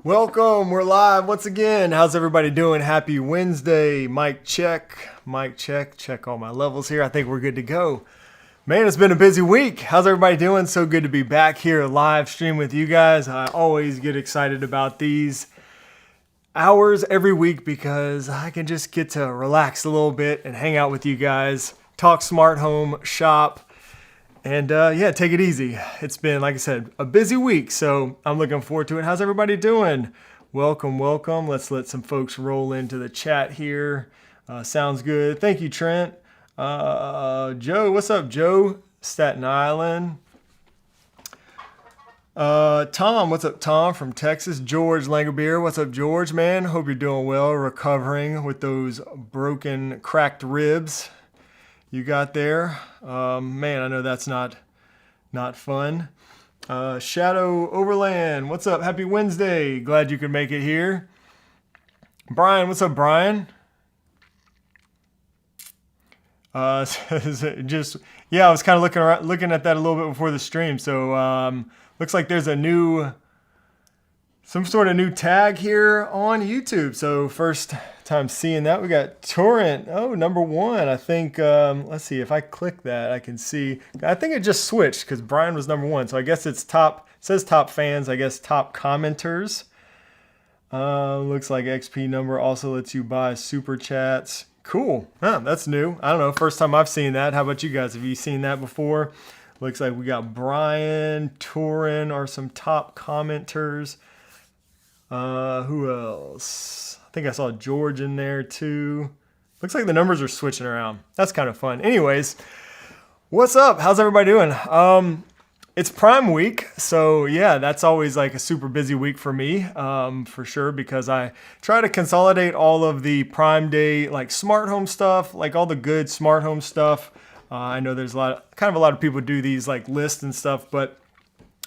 Welcome, we're live once again. How's everybody doing? Happy Wednesday. Mic check, check all my levels here. I think we're good to go. Man, it's been a busy week. How's everybody doing? So good to be back here live stream with you guys. I always get excited about these hours every week because I can just get to relax a little bit and hang out with you guys, talk smart home, shop, and yeah, take it easy. It's been, like I said, a busy week, so I'm looking forward to it. How's everybody doing? Welcome. Let's let some folks roll into the chat here. Sounds good. Thank you, Trent. Joe, what's up, Joe? Staten Island. Tom, what's up, Tom from Texas? George Langerbeer, what's up, George, man? Hope you're doing well, recovering with those broken, cracked ribs you got there. Man, I know that's not fun. Shadow Overland, what's up? Happy Wednesday. Glad you could make it here. Brian, what's up, Brian? Just, yeah, I was kind of looking at that a little bit before the stream. So, looks like there's some sort of new tag here on YouTube. So first time seeing that. We got Torrent. Oh, number one. I think, let's see, if I click that, I can see. I think it just switched because Brian was number one. So I guess it's top, it says top fans, I guess top commenters. Looks like XP number also lets you buy super chats. Cool. Huh, that's new. I don't know. First time I've seen that. How about you guys? Have you seen that before? Looks like we got Brian, Torrent are some top commenters. Who else? I think I saw George in there too. Looks like the numbers are switching around. That's kind of fun. Anyways, what's up? How's everybody doing? It's Prime Week, so yeah, that's always like a super busy week for me, for sure, because I try to consolidate all of the Prime Day like smart home stuff, like all the good smart home stuff. I know there's a lot of people do these like lists and stuff, but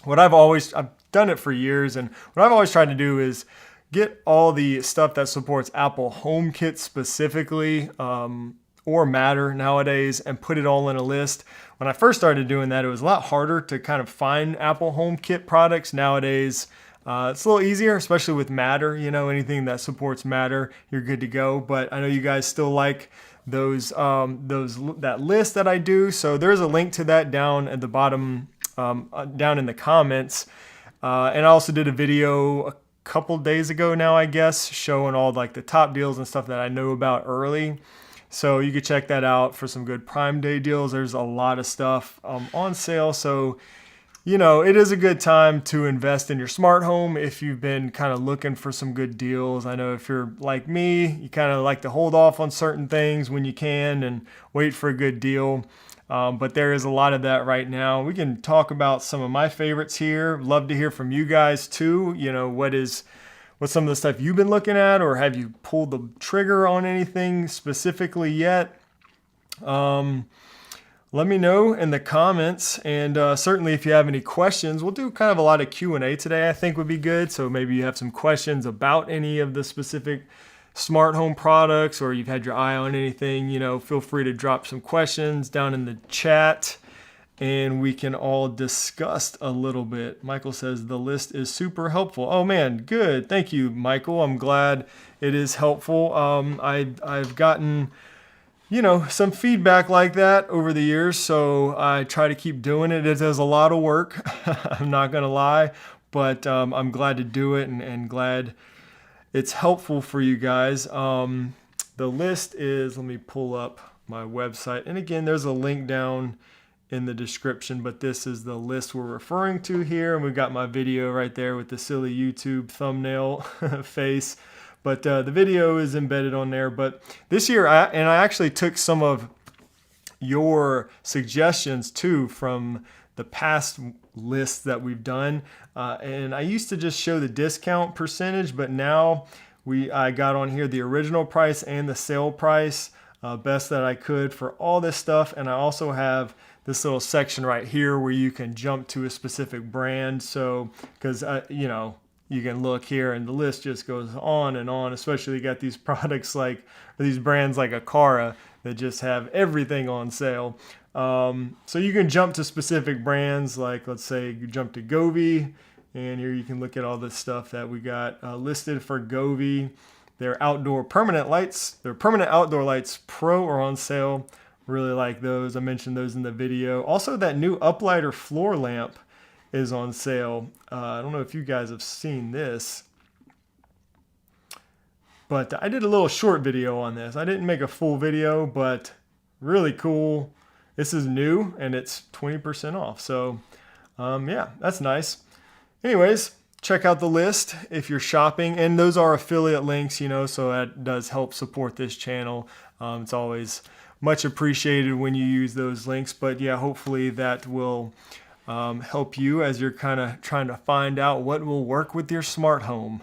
I've done it for years, and what I've always tried to do is get all the stuff that supports Apple HomeKit specifically, or Matter nowadays, and put it all in a list. When I first started doing that, it was a lot harder to kind of find Apple HomeKit products. Nowadays, it's a little easier, especially with Matter. You know, anything that supports Matter, you're good to go. But I know you guys still like that list that I do. So there's a link to that down at the bottom, down in the comments. And I also did a video a couple days ago now, I guess, showing all like the top deals and stuff that I know about early. So you could check that out for some good Prime Day deals. There's a lot of stuff on sale. So, you know, it is a good time to invest in your smart home if you've been kind of looking for some good deals. I know if you're like me, you kind of like to hold off on certain things when you can and wait for a good deal. But there is a lot of that right now. We can talk about some of my favorites here. Love to hear from you guys too. You know, what's some of the stuff you've been looking at, or have you pulled the trigger on anything specifically yet? Let me know in the comments, and certainly if you have any questions, we'll do kind of a lot of Q&A today, I think would be good. So maybe you have some questions about any of the specific smart home products, or you've had your eye on anything, you know, feel free to drop some questions down in the chat and we can all discuss a little bit. Michael says the list is super helpful. Oh man, good. Thank you, Michael. I'm glad it is helpful. I've gotten, you know, some feedback like that over the years, so I try to keep doing it. It is a lot of work. I'm not gonna lie, but I'm glad to do it and glad it's helpful for you guys. The list is, let me pull up my website. And again, there's a link down in the description, but this is the list we're referring to here. And we've got my video right there with the silly YouTube thumbnail face. But the video is embedded on there. But this year, I actually took some of your suggestions too from the past lists that we've done. And I used to just show the discount percentage, but now I got on here the original price and the sale price, best that I could for all this stuff. And I also have this little section right here where you can jump to a specific brand. So, because, you know, you can look here and the list just goes on and on, especially you got these products like, these brands like Aqara that just have everything on sale. So you can jump to specific brands, like let's say you jump to GOI And here you can look at all the stuff that we got listed for Govee. Their outdoor permanent lights, their permanent outdoor lights Pro are on sale. Really like those. I mentioned those in the video. Also, that new uplighter floor lamp is on sale. I don't know if you guys have seen this, but I did a little short video on this. I didn't make a full video, but really cool. This is new and it's 20% off. So yeah, that's nice. Anyways, check out the list if you're shopping, and those are affiliate links, you know, so that does help support this channel. It's always much appreciated when you use those links, but yeah, hopefully that will help you as you're kind of trying to find out what will work with your smart home.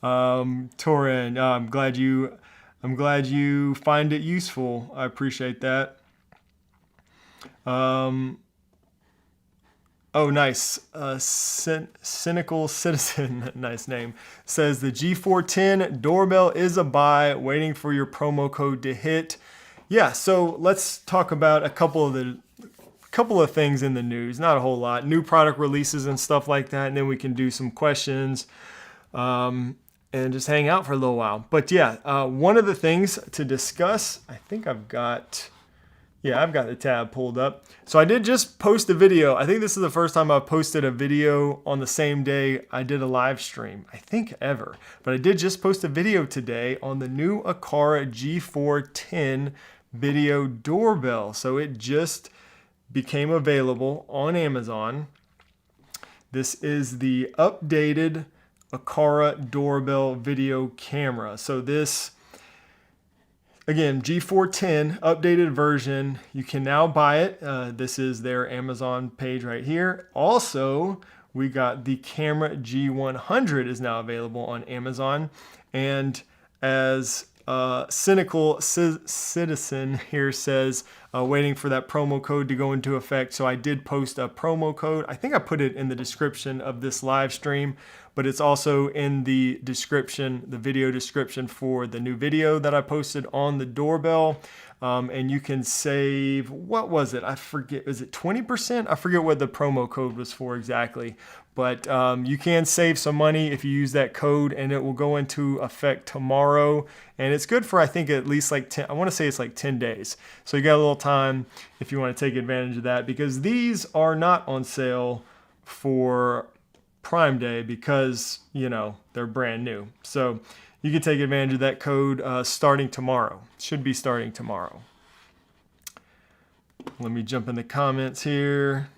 Torin, I'm glad you find it useful. I appreciate that. Oh, nice. Cynical Citizen, nice name, says the G410 doorbell is a buy, waiting for your promo code to hit. Yeah, so let's talk about a couple of things in the news. Not a whole lot. New product releases and stuff like that, and then we can do some questions and just hang out for a little while. But yeah, one of the things to discuss, I think I've got the tab pulled up. So I did just post a video. I think this is the first time I've posted a video on the same day I did a live stream, I think ever. But I did just post a video today on the new Accora G4 10 video doorbell. So it just became available on Amazon. This is the updated Accora doorbell video camera. So this, again, G410 updated version. You can now buy it. This is their Amazon page right here. Also, we got the Camera G100 is now available on Amazon. And as Cynical Citizen here says, waiting for that promo code to go into effect. So I did post a promo code. I think I put it in the description of this live stream, but it's also in the description, the video description for the new video that I posted on the doorbell. And you can save, what was it? I forget, was it 20%? I forget what the promo code was for exactly. But you can save some money if you use that code, and it will go into effect tomorrow. And it's good for, I think, at least like 10, I want to say it's like 10 days. So you got a little time if you want to take advantage of that, because these are not on sale for Prime Day because, you know, they're brand new. So you can take advantage of that code starting tomorrow. Should be starting tomorrow. Let me jump in the comments here.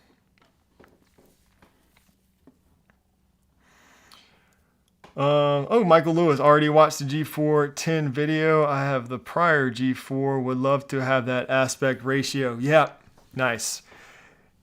Oh, Michael Lewis already watched the G410 video. I have the prior G4. Would love to have that aspect ratio. Yeah, nice.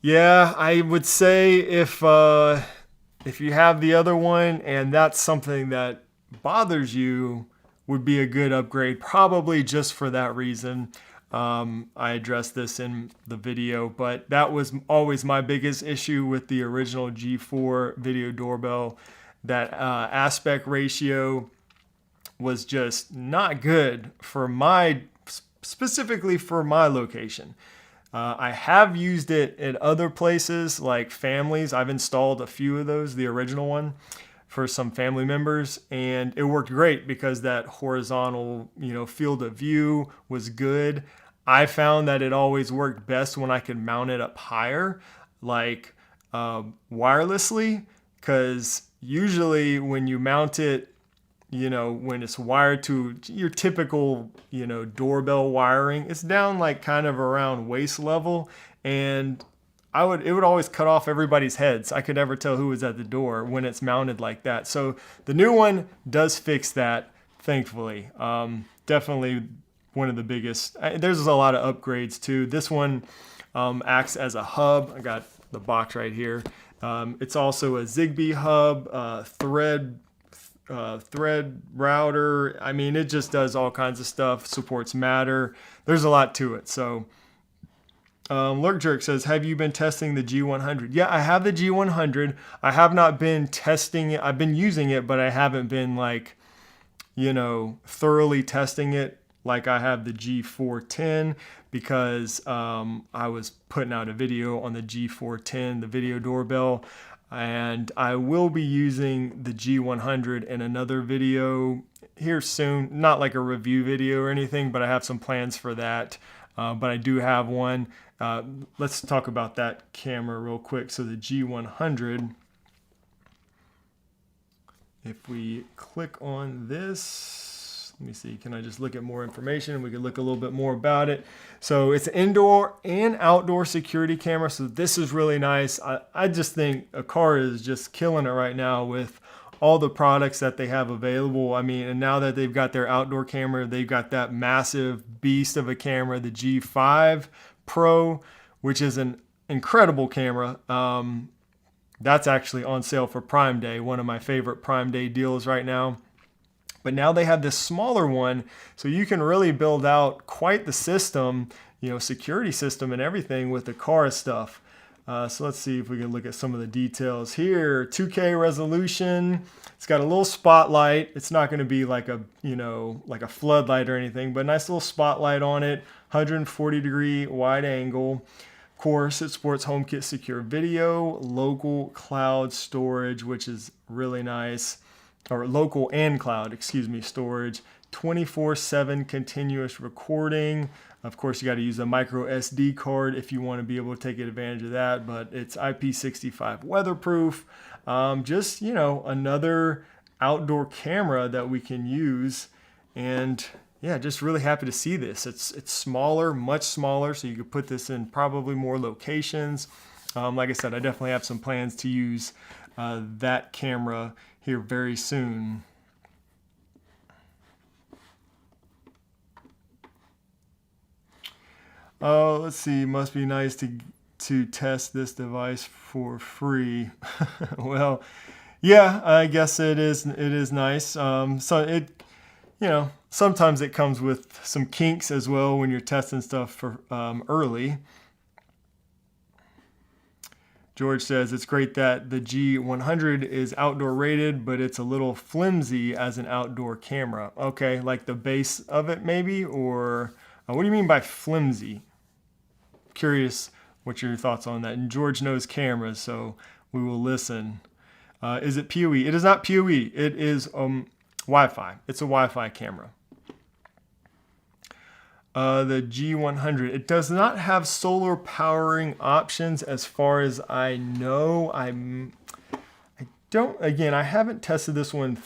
Yeah, I would say if you have the other one and that's something that bothers you, would be a good upgrade, probably just for that reason. I addressed this in the video, but that was always my biggest issue with the original G4 video doorbell. That aspect ratio was just not good for specifically for my location. I have used it at other places like families. I've installed a few of those, the original one, for some family members, and it worked great because that horizontal, field of view was good. I found that it always worked best when I could mount it up higher, like wirelessly, because usually when you mount it, when it's wired to your typical, doorbell wiring, it's down like kind of around waist level, and it would always cut off everybody's heads. I could never tell who was at the door when it's mounted like that. So the new one does fix that, thankfully. Definitely one of the biggest. There's a lot of upgrades too. This one acts as a hub. I got the box right here. It's also a Zigbee hub, thread router. I mean, it just does all kinds of stuff, supports Matter. There's a lot to it. So Lurk Jerk says, have you been testing the G100? Yeah, I have the G100. I have not been testing it. I've been using it, but I haven't been thoroughly testing it like I have the G410, because I was putting out a video on the G410, the video doorbell. And I will be using the G100 in another video here soon. Not like a review video or anything, but I have some plans for that. But I do have one. Let's talk about that camera real quick. So the G100, if we click on this, let me see, can I just look at more information? We can look a little bit more about it. So it's an indoor and outdoor security camera. So this is really nice. I just think Aqara is just killing it right now with all the products that they have available. I mean, and now that they've got their outdoor camera, they've got that massive beast of a camera, the G5 Pro, which is an incredible camera. That's actually on sale for Prime Day, one of my favorite Prime Day deals right now. But now they have this smaller one, so you can really build out quite the system, security system and everything with the Aqara stuff. So let's see if we can look at some of the details here. 2K resolution. It's got a little spotlight. It's not going to be like a, like a floodlight or anything, but a nice little spotlight on it. 140-degree wide angle. Of course, it supports HomeKit secure video, local cloud storage, which is really nice. Or local and cloud, storage. 24/7 continuous recording. Of course, you got to use a micro SD card if you want to be able to take advantage of that, but it's IP65 weatherproof. Just, another outdoor camera that we can use. And yeah, just really happy to see this. It's smaller, much smaller, so you could put this in probably more locations. Like I said, I definitely have some plans to use that camera here very soon. Oh, let's see. Must be nice to test this device for free. Well, yeah, I guess it is. It is nice. So it, sometimes it comes with some kinks as well when you're testing stuff for early. George says it's great that the G100 is outdoor rated, but it's a little flimsy as an outdoor camera. Okay, like the base of it maybe, or what do you mean by flimsy? Curious what your thoughts on that. And George knows cameras, so we will listen. Is it PoE? It is not PoE. It is Wi-Fi. It's a Wi-Fi camera. The G100. It does not have solar powering options as far as I know. I haven't tested this one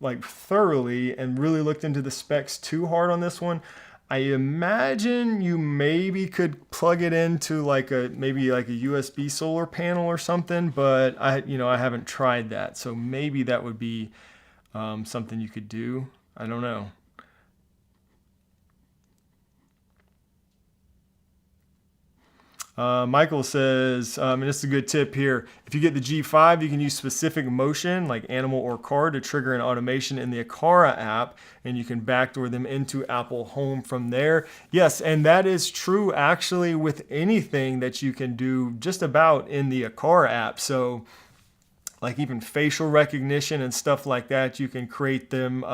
like thoroughly and really looked into the specs too hard on this one. I imagine you maybe could plug it into maybe like a USB solar panel or something, but I haven't tried that. So maybe that would be something you could do. I don't know. Michael says, and this is a good tip here, if you get the G5, you can use specific motion like animal or car to trigger an automation in the Accora app, and you can backdoor them into Apple Home from there. Yes, and that is true actually with anything that you can do just about in the Accora app. So like even facial recognition and stuff like that, you can create them.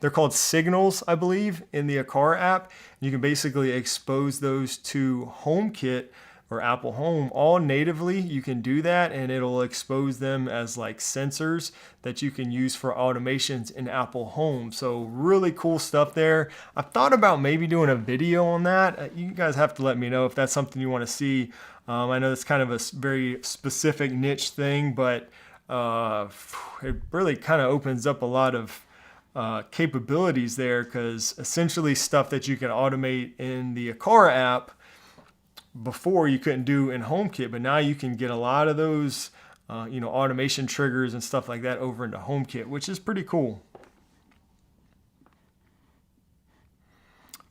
They're called signals, I believe, in the Accora app. You can basically expose those to HomeKit or Apple Home all natively. You can do that, and it'll expose them as like sensors that you can use for automations in Apple Home. So really cool stuff there. I've thought about maybe doing a video on that. You guys have to let me know if that's something you want to see. I know it's kind of a very specific niche thing, but it really kind of opens up a lot of capabilities there, because essentially stuff that you can automate in the Accora app before you couldn't do in HomeKit, but now you can get a lot of those automation triggers and stuff like that over into HomeKit, which is pretty cool.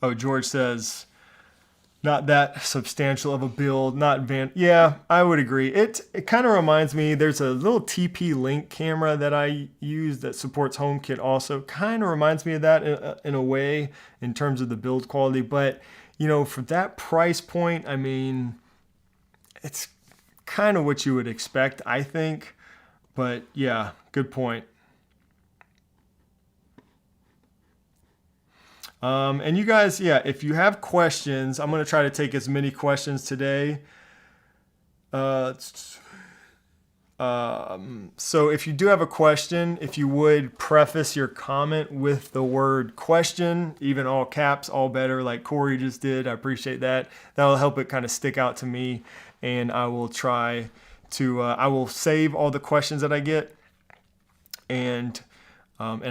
Oh, George says, not that substantial of a build, not advanced. Yeah, I would agree. It kind of reminds me, there's a little TP-Link camera that I use that supports HomeKit also. Kind of reminds me of that in a way in terms of the build quality. But, for that price point, I mean, it's kind of what you would expect, I think. But yeah, good point. And you guys, if you have questions, I'm going to try to take as many questions today. So if you do have a question, if you would preface your comment with the word question, even all caps, all better, like Corey just did. I appreciate that. That'll help it kind of stick out to me, and I will try to, I will save all the questions that I get and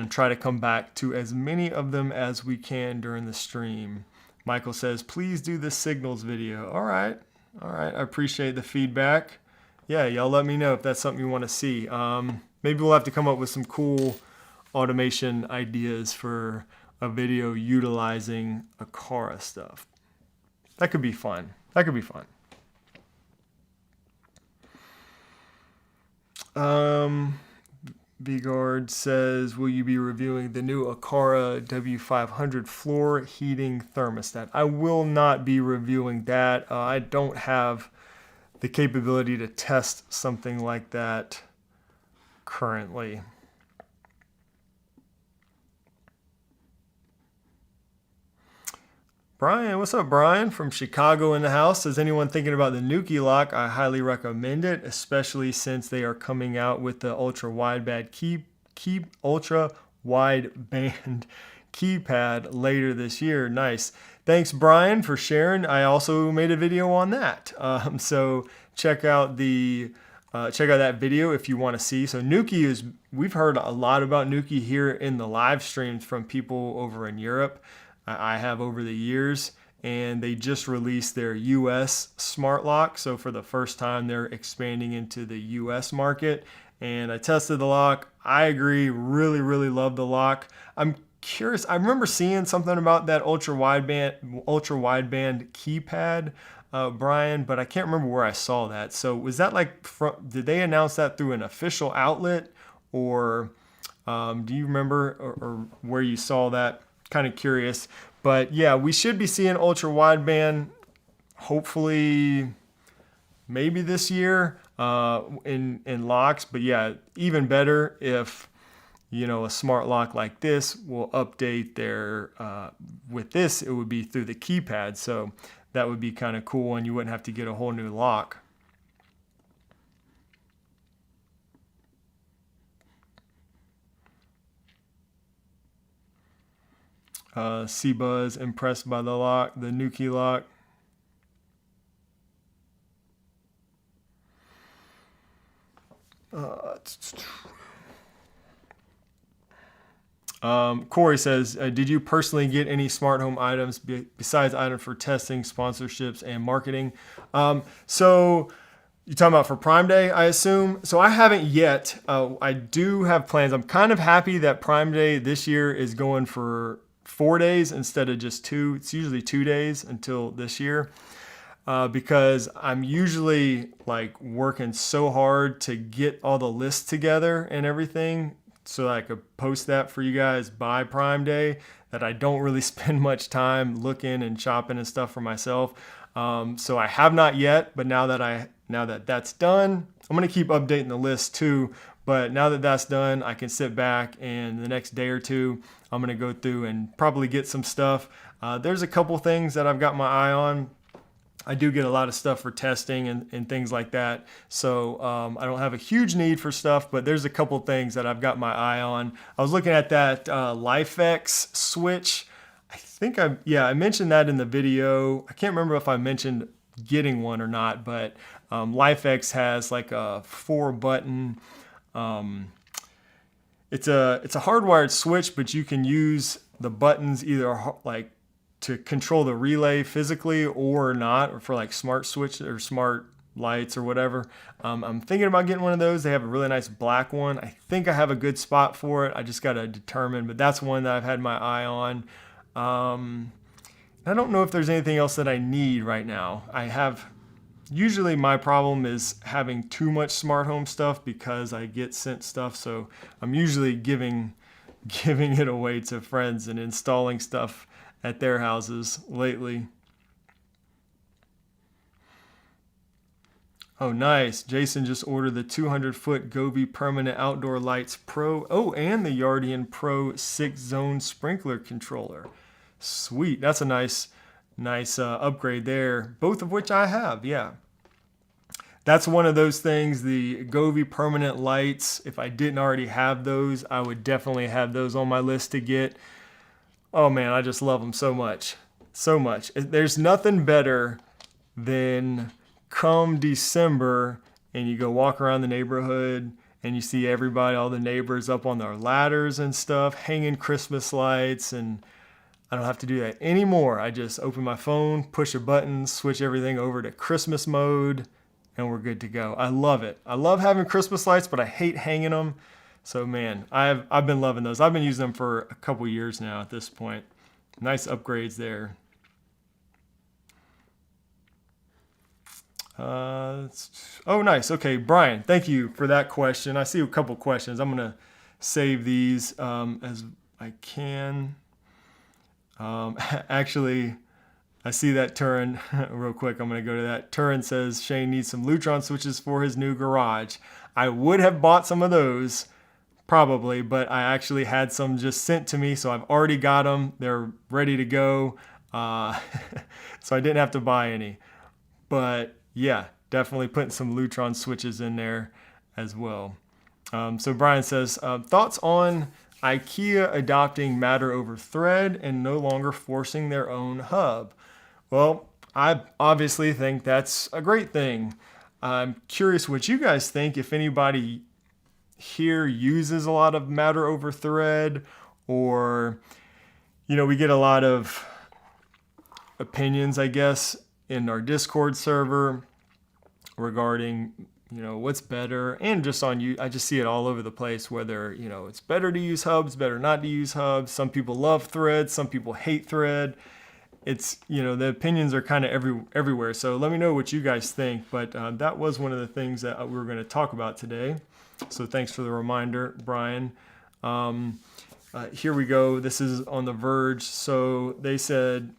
try to come back to as many of them as we can during the stream. Michael says, please do the signals video. All right. I appreciate the feedback. Yeah, y'all let me know if that's something you want to see. Maybe we'll have to come up with some cool automation ideas for a video utilizing Aqara stuff. That could be fun. Vigard says, will you be reviewing the new Accara W500 floor heating thermostat? I will not be reviewing that. I don't have the capability to test something like that currently. Brian, what's up, Brian? From Chicago in the house. Is anyone thinking about the Nuki Lock? I highly recommend it, especially since they are coming out with the ultra wideband keypad later this year. Nice. Thanks, Brian, for sharing. I also made a video on that. So check out that video if you want to see. So Nuki is, we've heard a lot about Nuki here in the live streams from people over in Europe. I have over the years, and they just released their US smart lock. So for the first time, they're expanding into the US market. And I tested the lock. I agree, really love the lock. I'm curious. I remember seeing something about that ultra wideband keypad, Brian, but I can't remember where I saw that. So was that like, did they announce that through an official outlet, or do you remember or where you saw that? Kind of curious, but yeah, we should be seeing ultra wideband hopefully maybe this year in locks. But yeah, even better if, you know, a smart lock like this will update their with this, it would be through the keypad, so that would be kind of cool, and you wouldn't have to get a whole new lock. C-Buzz impressed by the lock, the Nuki Lock. Corey says, did you personally get any smart home items besides items for testing, sponsorships, and marketing? So you're talking about for Prime Day, I assume? So I haven't yet. I do have plans. I'm kind of happy that Prime Day this year is going for 4 days instead of just 2. It's usually 2 days until this year, because I'm usually like working so hard to get all the lists together and everything so that I could post that for you guys by Prime Day, that I don't really spend much time looking and shopping and stuff for myself. So I have not yet, but now that that's done, I'm going to keep updating the list too. But now that that's done, I can sit back, and the next day or two, I'm going to go through and probably get some stuff. There's a couple things that I've got my eye on. I do get a lot of stuff for testing and things like that. So I don't have a huge need for stuff, but there's a couple things that I've got my eye on. I was looking at that LifeX switch. I think I mentioned that in the video. I can't remember if I mentioned getting one or not, but LifeX has like a 4-button. It's a hardwired switch, but you can use the buttons either like to control the relay physically or not, or for like smart switch or smart lights or whatever. I'm thinking about getting one of those. They have a really nice black one. I think I have a good spot for it. I just got to determine, but that's one that I've had my eye on. I don't know if there's anything else that I need right now. Usually my problem is having too much smart home stuff because I get sent stuff. So I'm usually giving it away to friends and installing stuff at their houses lately. Oh, nice. Jason just ordered the 200-foot GOI Permanent Outdoor Lights Pro. Oh, and the Yardian Pro 6-zone sprinkler controller. Sweet. That's a nice upgrade there. Both of which I have, yeah. that's one of those things, the GOI Permanent Lights. If I didn't already have those, I would definitely have those on my list to get. Oh man, I just love them so much. So much. There's nothing better than come December and you go walk around the neighborhood and you see everybody, all the neighbors up on their ladders and stuff, hanging Christmas lights, and I don't have to do that anymore. I just open my phone, push a button, switch everything over to Christmas mode, and we're good to go. I love it. I love having Christmas lights, but I hate hanging them. So man, I've been loving those. I've been using them for a couple years now at this point. Nice upgrades there. Oh, nice. Okay, Brian, thank you for that question. I see a couple questions. I'm going to save these as I can. Actually, I see that Turin real quick. I'm going to go to that. Turin says Shane needs some Lutron switches for his new garage. I would have bought some of those probably, but I actually had some just sent to me, so I've already got them. They're ready to go. So I didn't have to buy any. But yeah, definitely putting some Lutron switches in there as well. So Brian says, thoughts on IKEA adopting matter over thread and no longer forcing their own hub? Well, I obviously think that's a great thing. I'm curious what you guys think, if anybody here uses a lot of matter over thread, or, you know, we get a lot of opinions, I guess, in our Discord server regarding, you know, what's better, and just on you. I just see it all over the place, whether, you know, it's better to use hubs, better not to use hubs. Some people love thread, some people hate thread. It's, you know, the opinions are kind of everywhere. So let me know what you guys think. But that was one of the things that we were going to talk about today. So thanks for the reminder, Brian. Here we go. This is on The Verge. So they said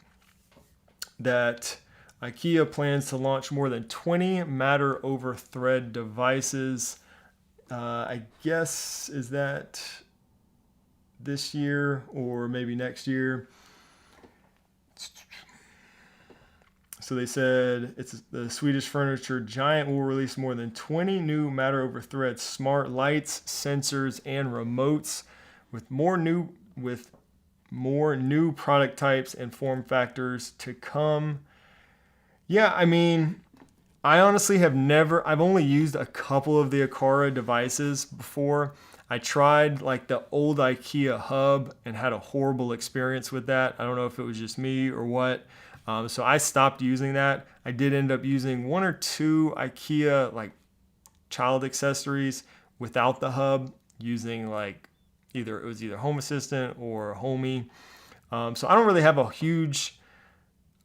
that IKEA plans to launch more than 20 matter over thread devices. I guess, is that this year or maybe next year? So they said it's the Swedish furniture giant will release more than 20 new matter over thread smart lights, sensors, and remotes with more new product types and form factors to come. Yeah, I mean, I honestly I've only used a couple of the Accora devices before. I tried like the old IKEA hub and had a horrible experience with that. I don't know if it was just me or what. So I stopped using that. I did end up using one or two IKEA like child accessories without the hub, using like either Home Assistant or Homey. So I don't really have a huge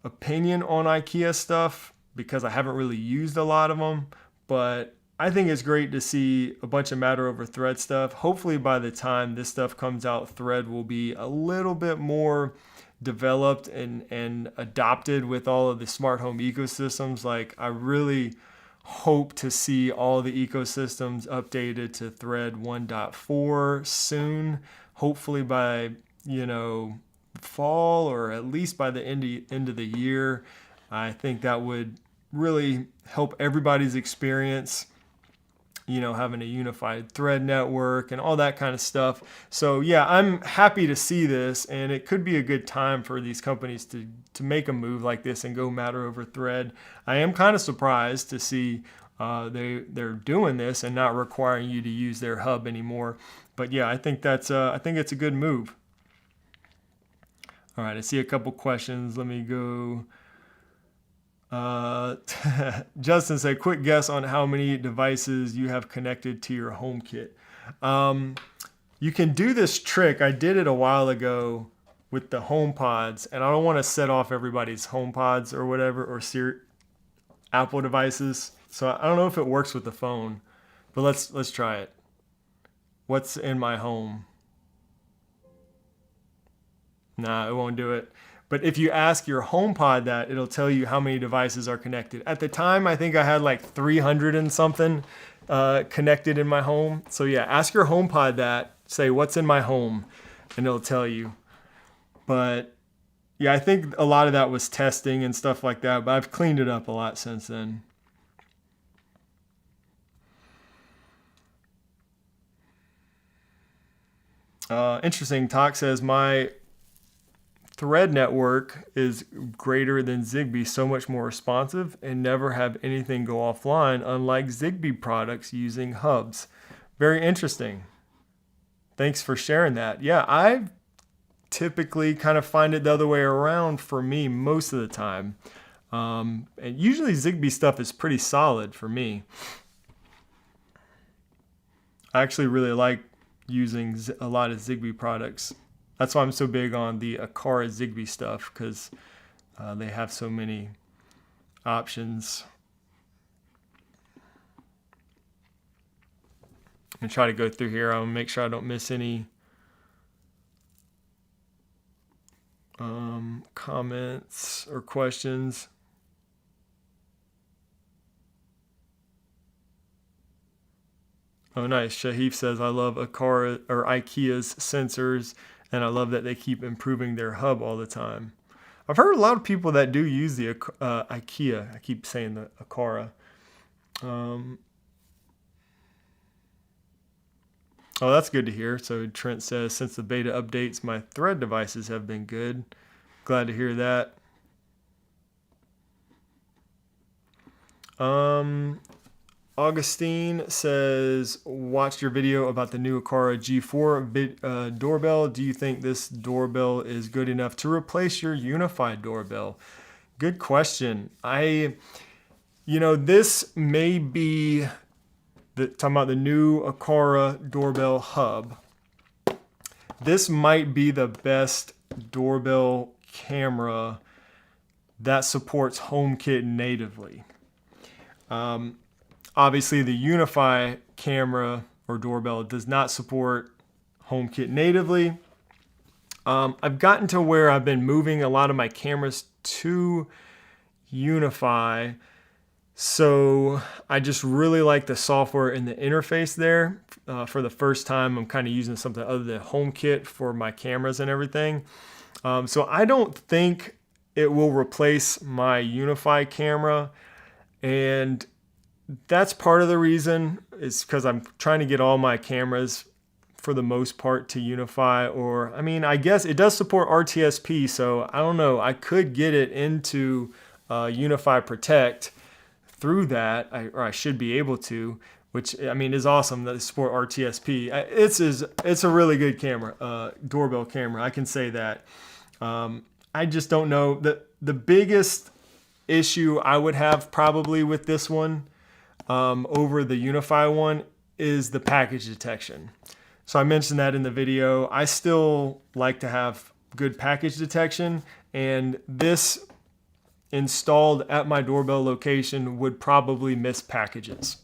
opinion on IKEA stuff because I haven't really used a lot of them, but I think it's great to see a bunch of matter over thread stuff. Hopefully by the time this stuff comes out, thread will be a little bit more developed and adopted with all of the smart home ecosystems. Like, I really hope to see all the ecosystems updated to thread 1.4 soon, hopefully by, you know, fall or at least by the end of the year. I think that would really help everybody's experience, you know, having a unified thread network and all that kind of stuff. So yeah, I'm happy to see this, and it could be a good time for these companies to make a move like this and go matter over thread. I am kind of surprised to see they're doing this and not requiring you to use their hub anymore. But yeah, I think it's a good move. All right, I see a couple questions. Let me go. Justin said, quick guess on how many devices you have connected to your HomeKit. You can do this trick. I did it a while ago with the HomePods, and I don't want to set off everybody's HomePods or whatever, or Apple devices. So I don't know if it works with the phone, but let's try it. What's in my home? Nah, it won't do it. But if you ask your HomePod that, it'll tell you how many devices are connected. At the time, I think I had like 300 and something connected in my home. So yeah, ask your HomePod that. Say, what's in my home? And it'll tell you. But yeah, I think a lot of that was testing and stuff like that. But I've cleaned it up a lot since then. Interesting. Talk says my thread network is greater than Zigbee, so much more responsive and never have anything go offline, unlike Zigbee products using hubs. Very interesting. Thanks for sharing that. Yeah, I typically kind of find it the other way around for me most of the time. And usually Zigbee stuff is pretty solid for me. I actually really like using a lot of Zigbee products. That's why I'm so big on the Accora Zigbee stuff, because they have so many options. I'm going to try to go through here. I'll make sure I don't miss any comments or questions. Oh, nice. Shahif says, I love Aqara or IKEA's sensors, and I love that they keep improving their hub all the time. I've heard a lot of people that do use the IKEA. I keep saying the Aqara. Oh, that's good to hear. So Trent says, since the beta updates, my thread devices have been good. Glad to hear that. Augustine says, watched your video about the new Accora G4 doorbell. Do you think this doorbell is good enough to replace your unified doorbell? Good question. This may be talking about the new Accora doorbell hub. This might be the best doorbell camera that supports HomeKit natively. Obviously, the Unify camera or doorbell does not support HomeKit natively. I've gotten to where I've been moving a lot of my cameras to Unify. So I just really like the software and the interface there. For the first time, I'm kind of using something other than HomeKit for my cameras and everything. So I don't think it will replace my Unify camera. And that's part of the reason, is because I'm trying to get all my cameras for the most part to Unify. Or, I guess it does support RTSP, so I don't know. I could get it into Unify Protect through that, or I should be able to, which is awesome that they support RTSP. It's a really good camera, doorbell camera. I can say that. I just don't know. The biggest issue I would have probably with this one over the Unify one is the package detection. So I mentioned that in the video. I still like to have good package detection, and this installed at my doorbell location would probably miss packages.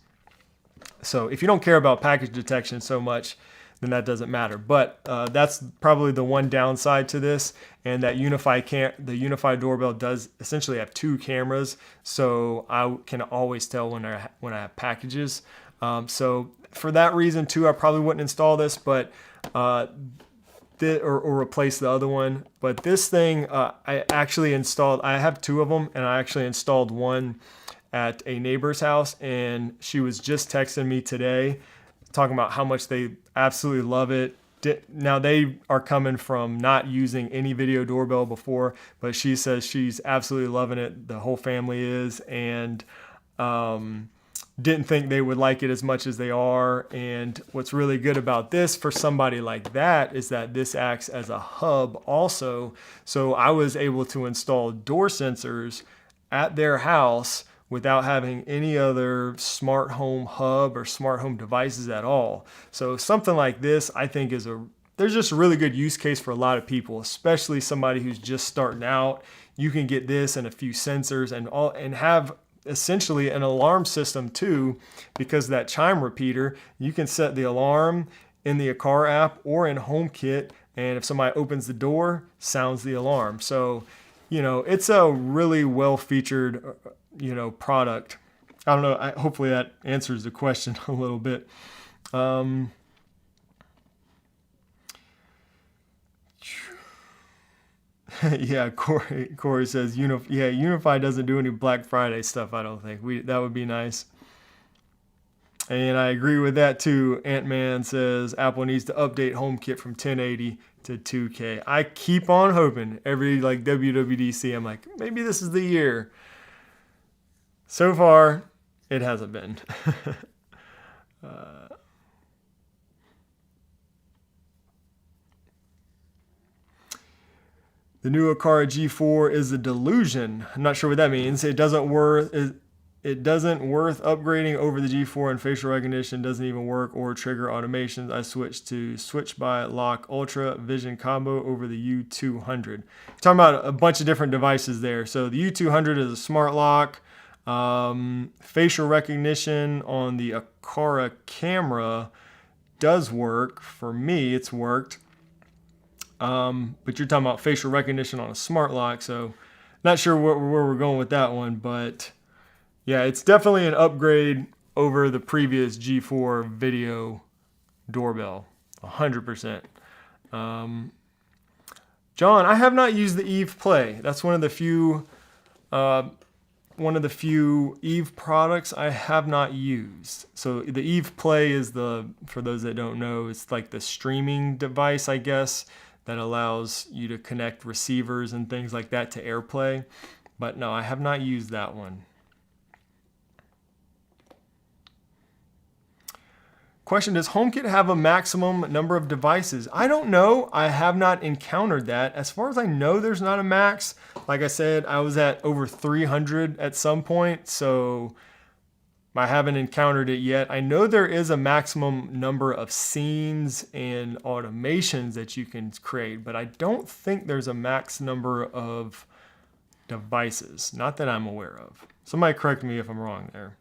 So if you don't care about package detection so much, then that doesn't matter. But that's probably the one downside to this, and that the Unify doorbell does essentially have two cameras, so I can always tell when I have packages. So for that reason too, I probably wouldn't install this, but or replace the other one. But this thing, I actually installed. I have two of them, and I actually installed one at a neighbor's house, and she was just texting me today talking about how much they absolutely love it. Now, they are coming from not using any video doorbell before, but she says she's absolutely loving it. The whole family is, and didn't think they would like it as much as they are. And what's really good about this for somebody like that is that this acts as a hub also. So I was able to install door sensors at their house without having any other smart home hub or smart home devices at all. So something like this, I think there's just a really good use case for a lot of people, especially somebody who's just starting out. You can get this and a few sensors and have essentially an alarm system too, because that chime repeater, you can set the alarm in the Aqara app or in HomeKit, and if somebody opens the door, sounds the alarm. So, it's a really well-featured product. I don't know. Hopefully that answers the question a little bit. Yeah, Corey says, Unify doesn't do any Black Friday stuff, I don't think. That would be nice. And I agree with that too. Ant-Man says Apple needs to update HomeKit from 1080 to 2K. I keep on hoping every like WWDC. I'm like, maybe this is the year. So far, it hasn't been. The new Accora G4 is a delusion. I'm not sure what that means. It doesn't worth upgrading over the G4, and facial recognition doesn't even work or trigger automations. I switched to Switchbot Lock Ultra Vision Combo over the U200. Talking about a bunch of different devices there. So the U200 is a smart lock. Facial recognition on the Aqara camera does work. For me, it's worked. But you're talking about facial recognition on a smart lock, so not sure where we're going with that one, but yeah, it's definitely an upgrade over the previous G4 video doorbell, 100%. John, I have not used the Eve Play. That's one of the few Eve products I have not used. So the Eve Play is for those that don't know, it's like the streaming device, I guess, that allows you to connect receivers and things like that to AirPlay. But no, I have not used that one. Question, does HomeKit have a maximum number of devices? I don't know. I have not encountered that. As far as I know, there's not a max. Like I said, I was at over 300 at some point, so I haven't encountered it yet. I know there is a maximum number of scenes and automations that you can create, but I don't think there's a max number of devices. Not that I'm aware of. Somebody correct me if I'm wrong there.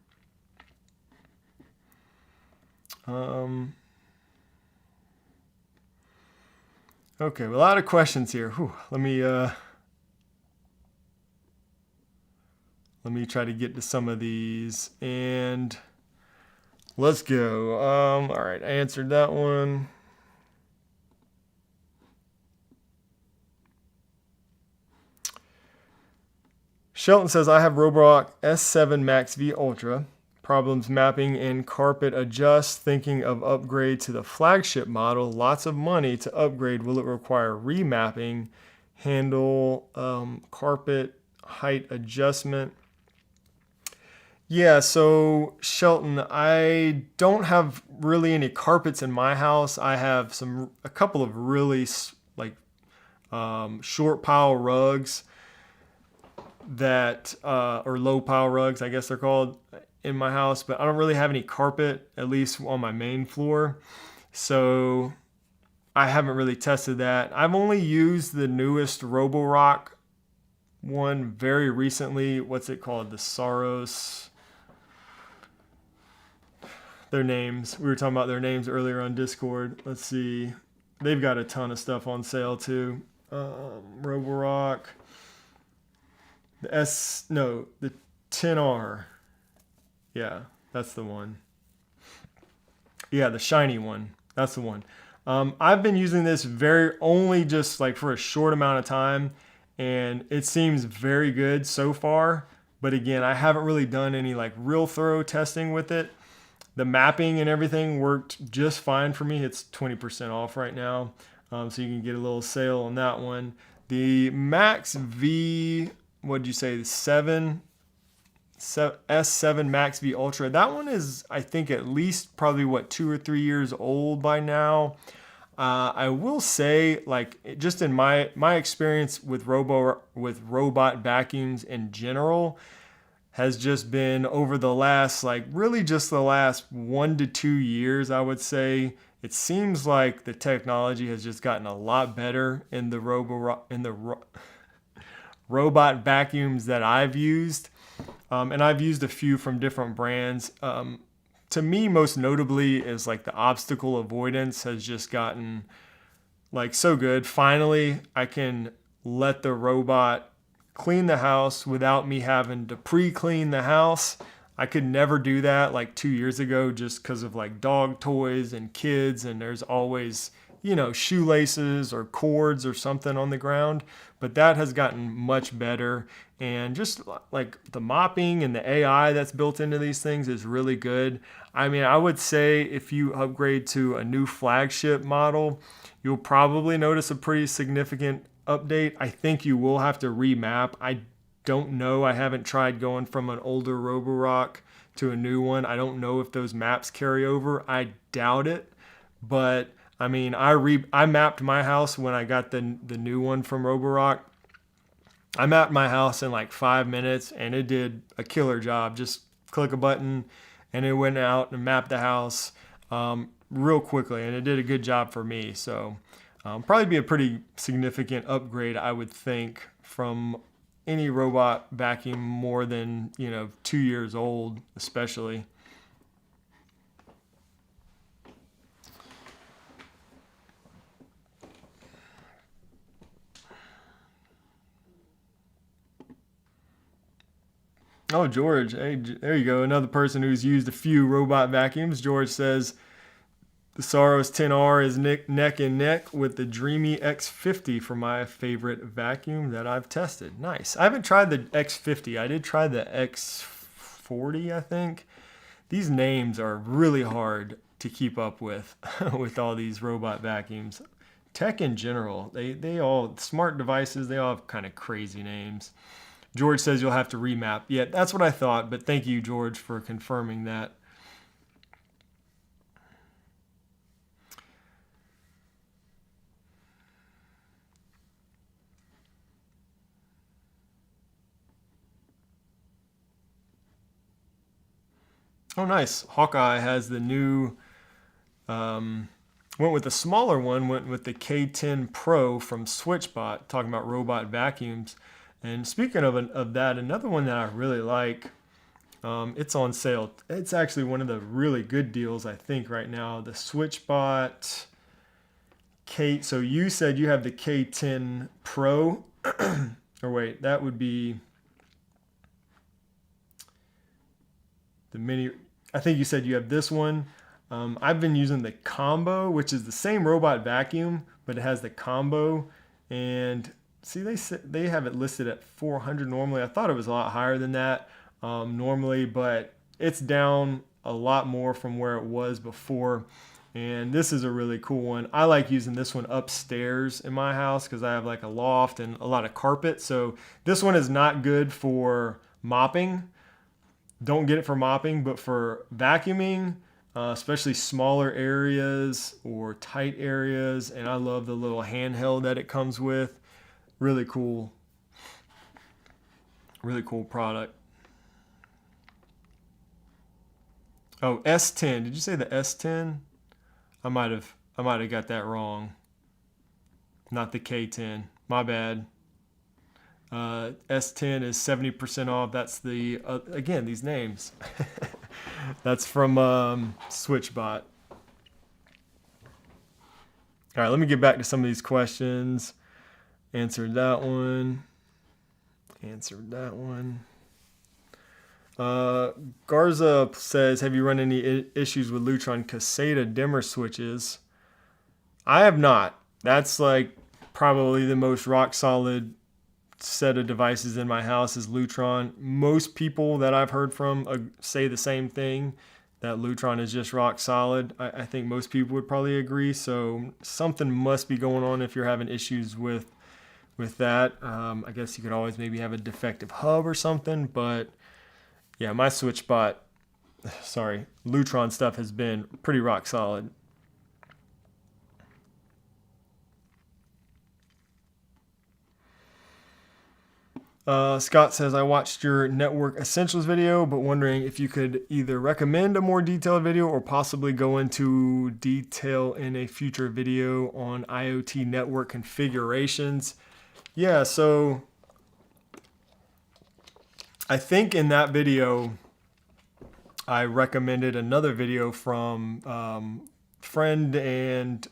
Okay, a lot of questions here. Whew, let me try to get to some of these, and let's go. All right, I answered that one. Shelton says, I have Roborock S7 Max V Ultra. Problems mapping and carpet adjust. Thinking of upgrade to the flagship model. Lots of money to upgrade. Will it require remapping? Handle carpet height adjustment. Yeah, so Shelton, I don't have really any carpets in my house. I have a couple of really like short pile rugs that or low pile rugs, I guess they're called, in my house, but I don't really have any carpet, at least on my main floor. So I haven't really tested that. I've only used the newest Roborock one very recently. What's it called? The Saros. Their names. We were talking about their names earlier on Discord. Let's see. They've got a ton of stuff on sale too. Roborock. The 10R. Yeah, that's the one. Yeah, the shiny one. That's the one. I've been using this only just like for a short amount of time, and it seems very good so far. But again, I haven't really done any like real thorough testing with it. The mapping and everything worked just fine for me. It's 20% off right now, so you can get a little sale on that one. The Max V, what'd you say, the S7 Max V Ultra. That one is, I think, at least probably 2 or 3 years old by now. I will say, like, just in my experience with robot vacuums in general, has just been over the last, like, really just the last 1 to 2 years, I would say. It seems like the technology has just gotten a lot better in the robot vacuums that I've used. And I've used a few from different brands. To me, most notably is like the obstacle avoidance has just gotten like so good. Finally, I can let the robot clean the house without me having to pre-clean the house. I could never do that like 2 years ago just because of like dog toys and kids, and there's always shoelaces or cords or something on the ground. But that has gotten much better. And just like the mopping and the AI that's built into these things is really good. I mean, I would say if you upgrade to a new flagship model, you'll probably notice a pretty significant update. I think you will have to remap. I don't know. I haven't tried going from an older Roborock to a new one. I don't know if those maps carry over. I doubt it. But I mean, I mapped my house when I got the new one from Roborock. I mapped my house in like 5 minutes and it did a killer job. Just click a button and it went out and mapped the house real quickly, and it did a good job for me. So probably be a pretty significant upgrade, I would think, from any robot vacuum more than 2 years old, especially. Oh, George, hey, there you go. Another person who's used a few robot vacuums. George says the Saros 10R is neck and neck with the Dreamy X50 for my favorite vacuum that I've tested. Nice. I haven't tried the X50. I did try the X40, I think. These names are really hard to keep up with with all these robot vacuums. Tech in general, they all, smart devices, they all have kind of crazy names. George says you'll have to remap. Yeah, that's what I thought, but thank you, George, for confirming that. Oh, nice. Hawkeye has the new, went with the smaller one, went with the K10 Pro from Switchbot, talking about robot vacuums. And speaking of that, another one that I really like, it's on sale. It's actually one of the really good deals, I think, right now. The Switchbot K. So you said you have the K10 Pro, or wait, that would be the mini. I think you said you have this one. I've been using the Combo, which is the same robot vacuum, but it has the Combo. And see, they have it listed at 400 normally. I thought it was a lot higher than that normally, but it's down a lot more from where it was before. And this is a really cool one. I like using this one upstairs in my house because I have like a loft and a lot of carpet. So this one is not good for mopping. Don't get it for mopping, but for vacuuming, especially smaller areas or tight areas. And I love the little handheld that it comes with. Really cool product. Oh, S10. Did you say the S10? I might have got that wrong. Not the K10. My bad. S10 is 70% off. That's the again, these names. That's from Switchbot. All right, let me get back to some of these questions. Answered that one. Garza says, have you run any issues with Lutron Caseta dimmer switches? I have not. That's like probably the most rock solid set of devices in my house is Lutron. Most people that I've heard from say the same thing, that Lutron is just rock solid. I think most people would probably agree. So something must be going on if you're having issues with that. I guess you could always maybe have a defective hub or something, but yeah, my Lutron stuff has been pretty rock solid. Scott says, I watched your Network Essentials video, but wondering if you could either recommend a more detailed video or possibly go into detail in a future video on IoT network configurations. Yeah, so I think in that video, I recommended another video from friend and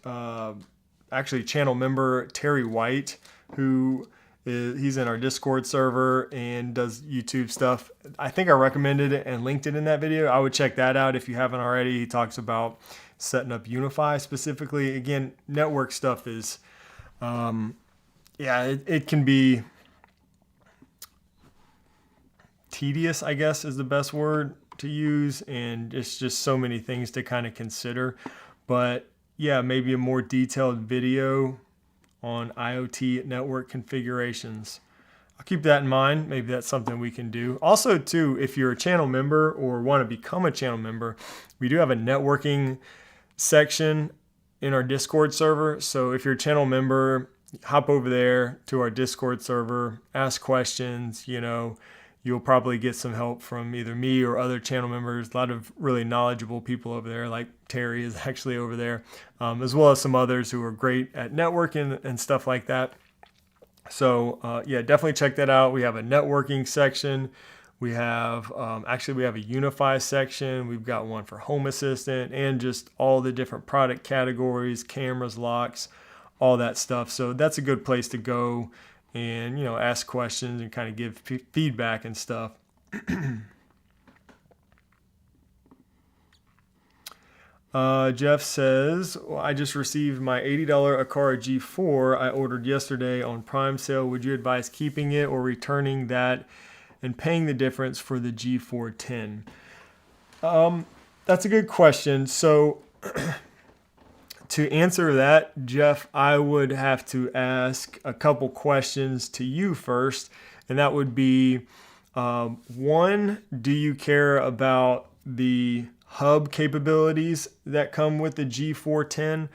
actually channel member Terry White, who he's in our Discord server and does YouTube stuff. I think I recommended it and linked it in that video. I would check that out if you haven't already. He talks about setting up UniFi specifically. Again, network stuff is, it can be tedious, I guess is the best word to use, and it's just so many things to kind of consider. But yeah, maybe a more detailed video on IoT network configurations. I'll keep that in mind. Maybe that's something we can do. Also, too, if you're a channel member or want to become a channel member, we do have a networking section in our Discord server. So if you're a channel member, hop over there to our Discord server, ask questions. You'll probably get some help from either me or other channel members. A lot of really knowledgeable people over there, like Terry is actually over there, as well as some others who are great at networking and stuff like that. So definitely check that out. We have a networking section. We have we have a UniFi section. We've got one for Home Assistant and just all the different product categories, cameras, locks, all that stuff. So that's a good place to go and ask questions and kind of give feedback and stuff. Jeff says, I just received my $80 Accora G4 I ordered yesterday on Prime sale. Would you advise keeping it or returning that and paying the difference for the G410? That's a good question. So to answer that, Jeff, I would have to ask a couple questions to you first. And that would be, one, do you care about the hub capabilities that come with the G410?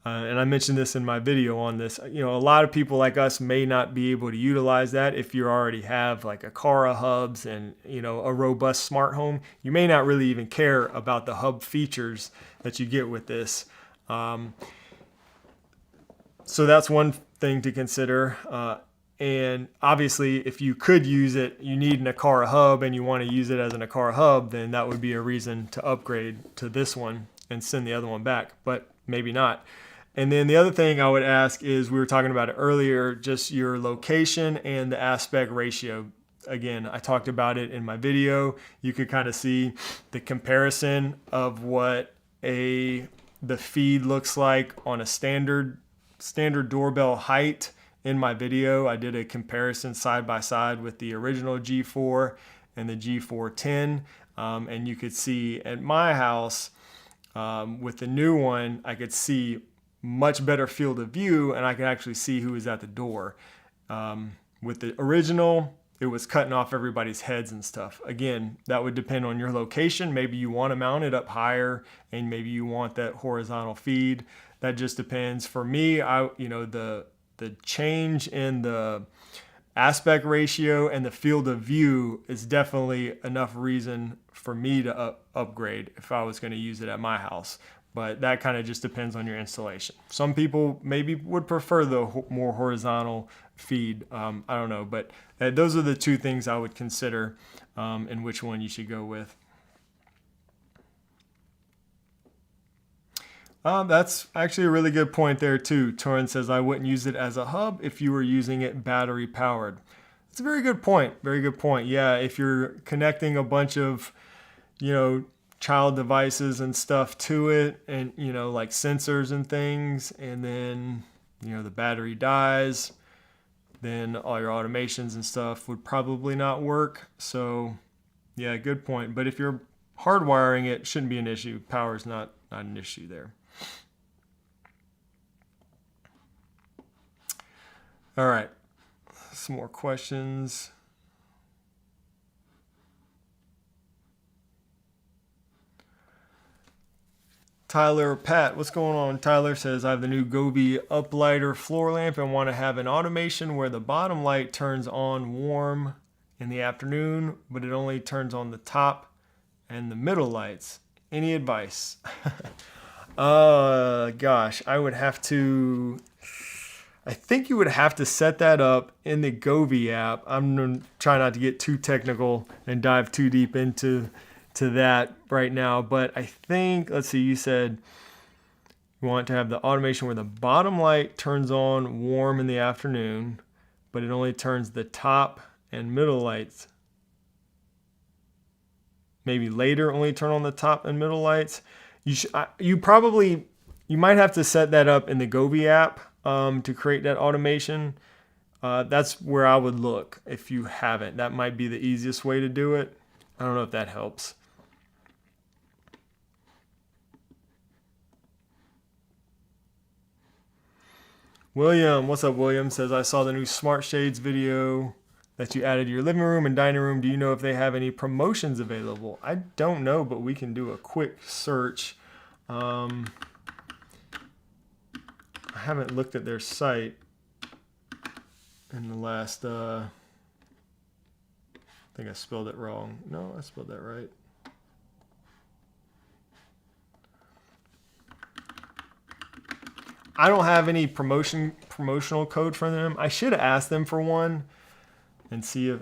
And I mentioned this in my video on this. A lot of people like us may not be able to utilize that if you already have like Aqara hubs and, a robust smart home. You may not really even care about the hub features that you get with this. So that's one thing to consider. And obviously, if you could use it, you need an Aqara hub and you want to use it as an Aqara hub, then that would be a reason to upgrade to this one and send the other one back, but maybe not. And then the other thing I would ask is, we were talking about it earlier, just your location and the aspect ratio. Again, I talked about it in my video. You could kind of see the comparison of what the feed looks like on a standard doorbell height. In my video, I did a comparison side by side with the original G4 and the G410. And you could see at my house, with the new one, I could see much better field of view and I could actually see who was at the door. With the original, it was cutting off everybody's heads and stuff. Again, that would depend on your location. Maybe you want to mount it up higher and maybe you want that horizontal feed. That just depends. For me, the change in the aspect ratio and the field of view is definitely enough reason for me to upgrade if I was going to use it at my house. But that kind of just depends on your installation. Some people maybe would prefer the more horizontal feed. I don't know, but those are the two things I would consider and which one you should go with. That's actually a really good point there too. Torrin says, I wouldn't use it as a hub if you were using it battery powered. It's a very good point. Very good point. Yeah, if you're connecting a bunch of, child devices and stuff to it and, like sensors and things, and then, the battery dies, then all your automations and stuff would probably not work. So yeah, good point. But if you're hardwiring it, shouldn't be an issue. Power's not an issue there. All right, some more questions. Tyler Pat, what's going on? Tyler says, I have the new GOI uplighter floor lamp and want to have an automation where the bottom light turns on warm in the afternoon, but it only turns on the top and the middle lights. Any advice? Gosh, I think you would have to set that up in the GOI app. I'm going to try not to get too technical and dive too deep into that right now. But I think, let's see, you said you want to have the automation where the bottom light turns on warm in the afternoon, but it only turns the top and middle lights. Maybe later only turn on the top and middle lights. You might have to set that up in the GOI app to create that automation. That's where I would look if you haven't. That might be the easiest way to do it. I don't know if that helps. William, what's up, William? Says, I saw the new Smart Shades video that you added to your living room and dining room. Do you know if they have any promotions available? I don't know, but we can do a quick search. I haven't looked at their site in the last, I think I spelled it wrong. No, I spelled that right. I don't have any promotional code for them. I should have asked them for one and see if,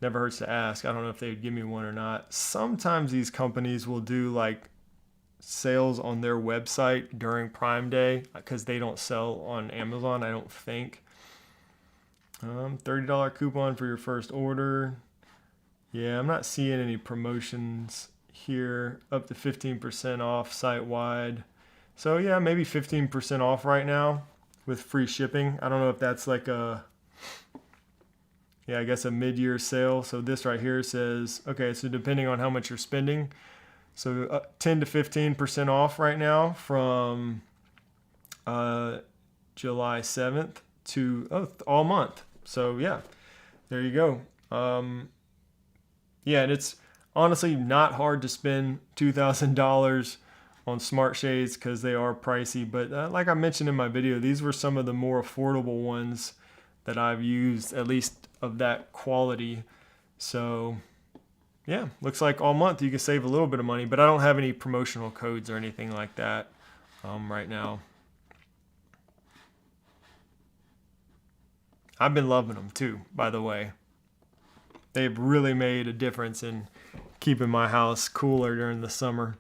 never hurts to ask. I don't know if they would give me one or not. Sometimes these companies will do like sales on their website during Prime Day because they don't sell on Amazon, I don't think. $30 coupon for your first order. Yeah, I'm not seeing any promotions here. Up to 15% off site-wide. So yeah, maybe 15% off right now with free shipping. I don't know if that's like a, I guess a mid-year sale. So this right here says, okay, so depending on how much you're spending, so 10 to 15% off right now from July 7th to all month. So yeah, there you go. Yeah, and it's honestly not hard to spend $2,000 on smart shades because they are pricey. But like I mentioned in my video, these were some of the more affordable ones that I've used, at least of that quality. So yeah, looks like all month you can save a little bit of money, but I don't have any promotional codes or anything like that right now. I've been loving them too, by the way. They've really made a difference in keeping my house cooler during the summer.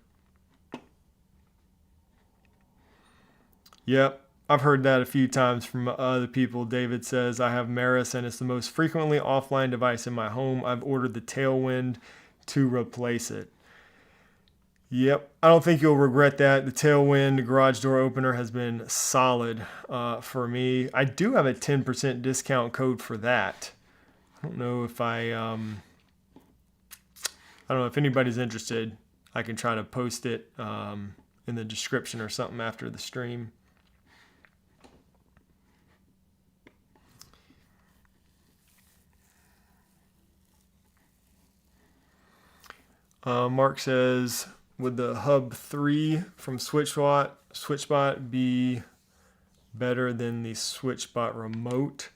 Yep, I've heard that a few times from other people. David says, I have Maris and it's the most frequently offline device in my home. I've ordered the Tailwind to replace it. Yep, I don't think you'll regret that. The Tailwind garage door opener has been solid for me. I do have a 10% discount code for that. I don't know if I don't know if anybody's interested. I can try to post it in the description or something after the stream. Mark says, would the Hub 3 from Switchbot be better than the Switchbot remote?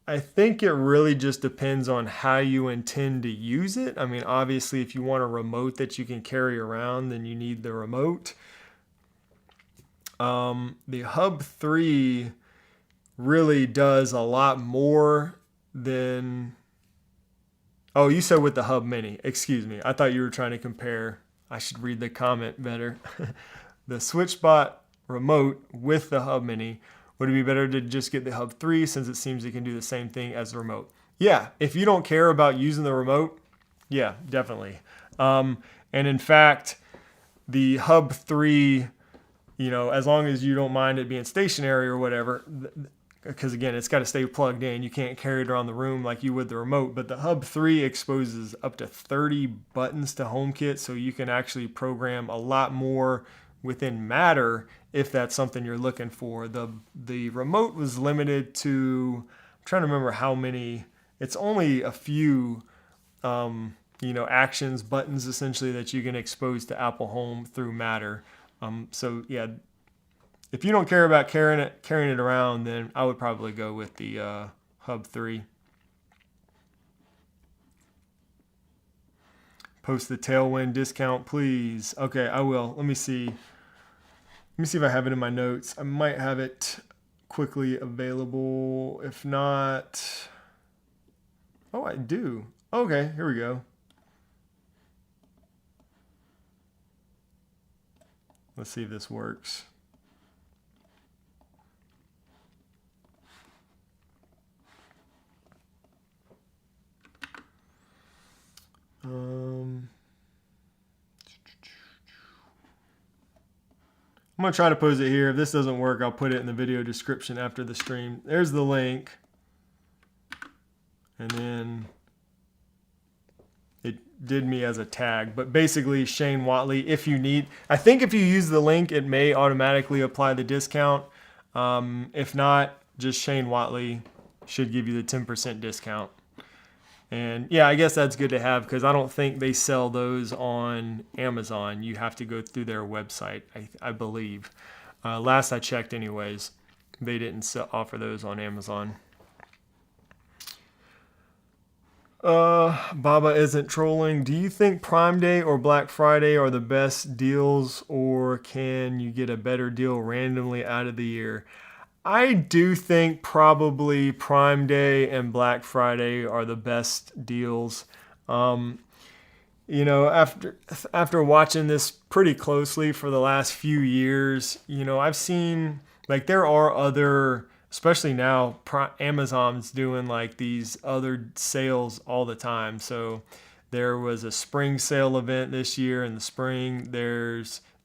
I think it really just depends on how you intend to use it. I mean, obviously, if you want a remote that you can carry around, then you need the remote. The Hub 3 really does a lot more than... Oh, you said with the Hub Mini. Excuse me. I thought you were trying to compare. I should read the comment better. The Switchbot remote with the Hub Mini. Would it be better to just get the Hub 3 since it seems it can do the same thing as the remote? Yeah, if you don't care about using the remote, yeah, definitely. And in fact, the Hub 3, as long as you don't mind it being stationary or whatever, because again, it's got to stay plugged in. You can't carry it around the room like you would the remote. But the Hub 3 exposes up to 30 buttons to HomeKit, so you can actually program a lot more within Matter if that's something you're looking for. The remote was limited to, I'm trying to remember how many. It's only a few, actions, buttons essentially that you can expose to Apple Home through Matter. So yeah. If you don't care about carrying it around, then I would probably go with the Hub 3. Post the Tailwind discount, please. Okay, I will. Let me see. Let me see if I have it in my notes. I might have it quickly available. If not... Oh, I do. Okay, here we go. Let's see if this works. I'm going to try to post it here. If this doesn't work, I'll put it in the video description after the stream. There's the link. And then it did me as a tag. But basically, Shane Whatley, if you need, I think if you use the link, it may automatically apply the discount. If not, just Shane Whatley should give you the 10% discount. And yeah, I guess that's good to have because I don't think they sell those on Amazon. You have to go through their website, I believe. Last I checked anyways, they didn't offer those on Amazon. Baba isn't trolling. Do you think Prime Day or Black Friday are the best deals, or can you get a better deal randomly out of the year? I do think probably Prime Day and Black Friday are the best deals. You know, after watching this pretty closely for the last few years, you know, I've seen like there are other, especially now, Amazon's doing like these other sales all the time. So there was a spring sale event this year in the spring.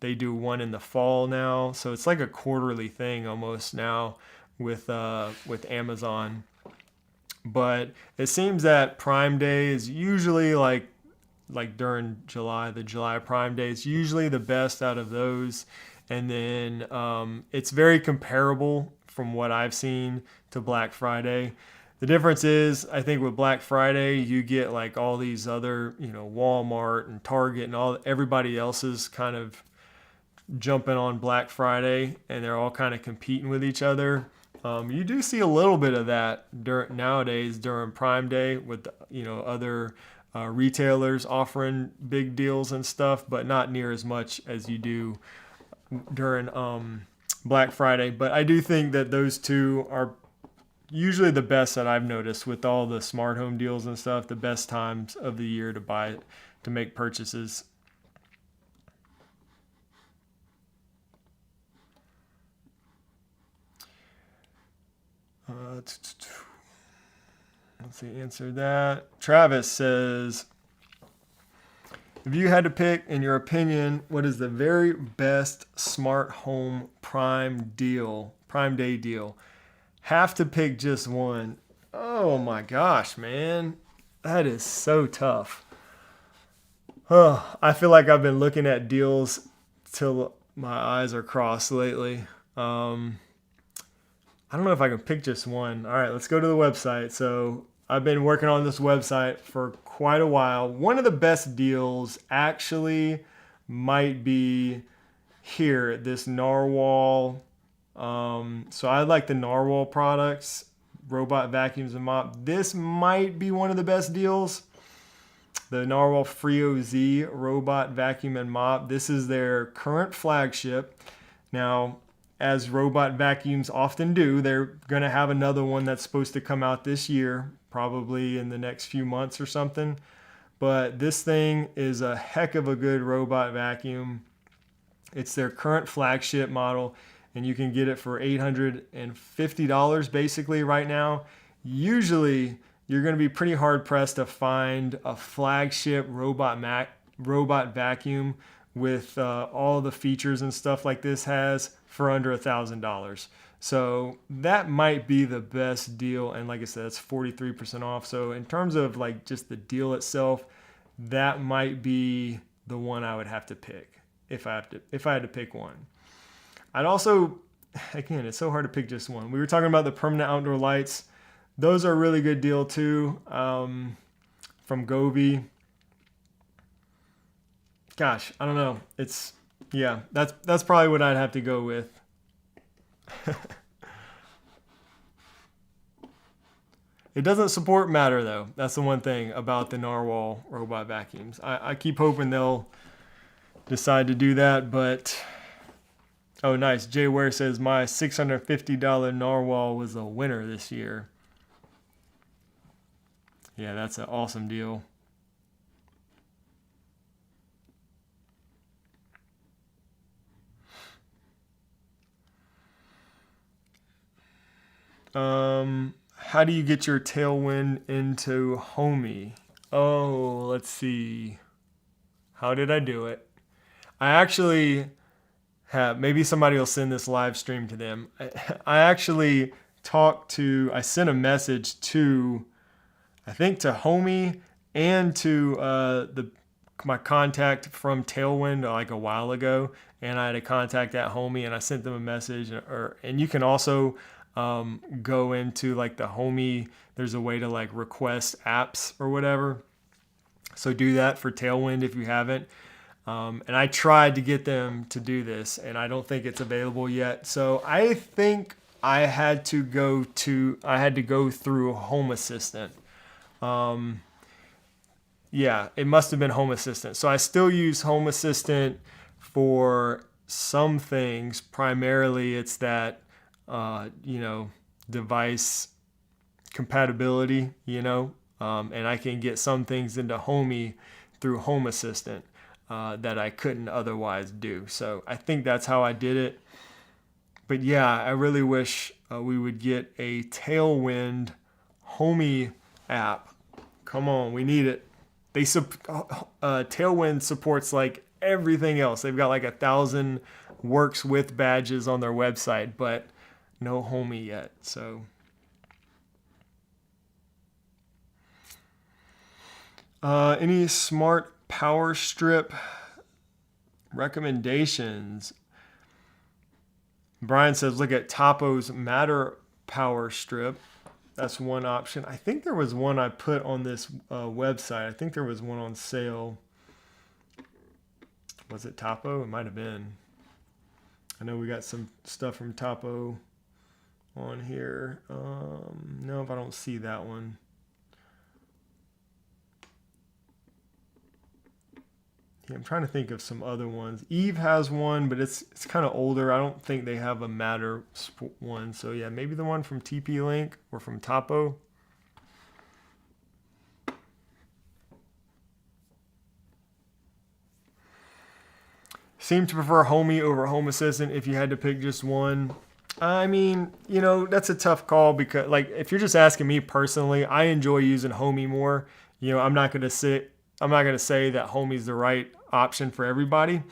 They do one in the fall now. So it's like a quarterly thing almost now with Amazon. But it seems that Prime Day is usually like during July, the July Prime Day is usually the best out of those. And then it's very comparable from what I've seen to Black Friday. The difference is, I think with Black Friday, you get like all these other, you know, Walmart and Target and everybody else's kind of jumping on Black Friday, and they're all kind of competing with each other. You do see a little bit of that nowadays during Prime Day with, you know, other retailers offering big deals and stuff, but not near as much as you do during Black Friday. But I do think that those two are usually the best that I've noticed with all the smart home deals and stuff, the best times of the year to make purchases. Let's see, answer that. Travis says, if you had to pick, in your opinion, what is the very best smart home Prime Day deal? Have to pick just one. Oh my gosh, man. That is so tough. Oh, I feel like I've been looking at deals till my eyes are crossed lately. I don't know if I can pick just one. All right, let's go to the website. So I've been working on this website for quite a while. One of the best deals actually might be here, this Narwhal. So I like the Narwhal products, robot vacuums and mop. This might be one of the best deals. The Narwhal Frio Z robot vacuum and mop. This is their current flagship. Now, as robot vacuums often do, they're going to have another one that's supposed to come out this year, probably in the next few months or something. But this thing is a heck of a good robot vacuum. It's their current flagship model, and you can get it for $850 basically right now. Usually, you're going to be pretty hard pressed to find a flagship robot vacuum with all the features and stuff like this has for under $1,000. So that might be the best deal. And like I said, it's 43% off. So in terms of like just the deal itself, that might be the one I would have to pick if I had to pick one. I'd also, again, it's so hard to pick just one. We were talking about the permanent outdoor lights. Those are a really good deal too, from GOI. Gosh, I don't know. That's probably what I'd have to go with. It doesn't support Matter though. That's the one thing about the Narwhal robot vacuums. I keep hoping they'll decide to do that, but oh nice. Jay Ware says my $650 Narwhal was a winner this year. Yeah, that's an awesome deal. How do you get your Tailwind into Homey? Oh, let's see. How did I do it? I actually have, maybe somebody will send this live stream to them. I actually I sent a message to, I think to Homie and to my contact from Tailwind like a while ago, and I had a contact at Homie, and I sent them a message. And you can also go into like the Homie. There's a way to like request apps or whatever. So do that for Tailwind if you haven't. And I tried to get them to do this, and I don't think it's available yet. So I think I had to go through Home Assistant. Yeah, it must have been Home Assistant. So I still use Home Assistant for some things. Primarily, it's that, device compatibility, and I can get some things into Homey through Home Assistant that I couldn't otherwise do. So I think that's how I did it. But yeah, I really wish we would get a Tailwind Homey app. Come on, we need it. Tailwind supports like everything else. They've got like 1,000 works with badges on their website, but no Homey yet. So any smart power strip recommendations? Brian says look at Topo's Matter power strip. That's one option. I think there was one I put on this website. I think there was one on sale. Was it Topo? It might have been. I know we got some stuff from Topo on here. No, if I don't see that one. Yeah, I'm trying to think of some other ones. Eve has one, but it's kind of older. I don't think they have a Matter one. So yeah, maybe the one from TP-Link or from Topo. Seem to prefer Homey over Home Assistant if you had to pick just one. I mean, that's a tough call because like if you're just asking me personally, I enjoy using Homey more. I'm not going to say that Homey's the right option for everybody